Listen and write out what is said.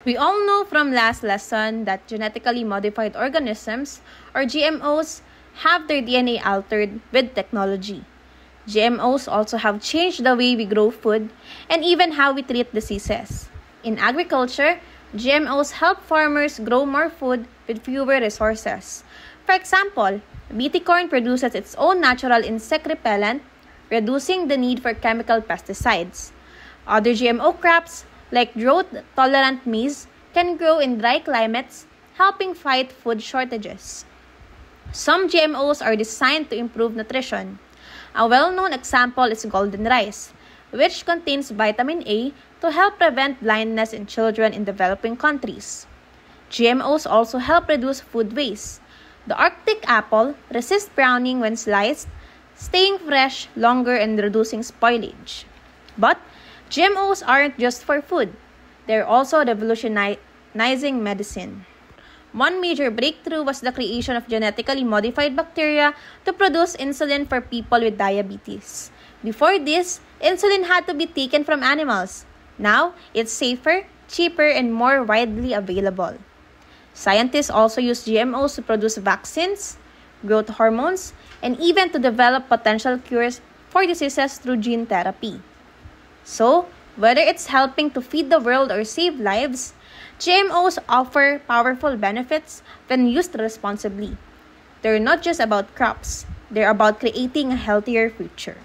We all know from last lesson that genetically modified organisms, or GMOs, have their DNA altered with technology. GMOs also have changed the way we grow food and even how we treat diseases. In agriculture, GMOs help farmers grow more food with fewer resources. For example, BT corn produces its own natural insect repellent, reducing the need for chemical pesticides. Other GMO crops, like drought-tolerant maize, can grow in dry climates, helping fight food shortages. Some GMOs are designed to improve nutrition. A well-known example is golden rice, which contains vitamin A to help prevent blindness in children in developing countries. GMOs also help reduce food waste. The Arctic apple resists browning when sliced, staying fresh longer and reducing spoilage. But GMOs aren't just for food. They're also revolutionizing medicine. One major breakthrough was the creation of genetically modified bacteria to produce insulin for people with diabetes. Before this, insulin had to be taken from animals. Now, it's safer, cheaper, and more widely available. Scientists also use GMOs to produce vaccines, growth hormones, and even to develop potential cures for diseases through gene therapy. So, whether it's helping to feed the world or save lives, GMOs offer powerful benefits when used responsibly. They're not just about crops, they're about creating a healthier future.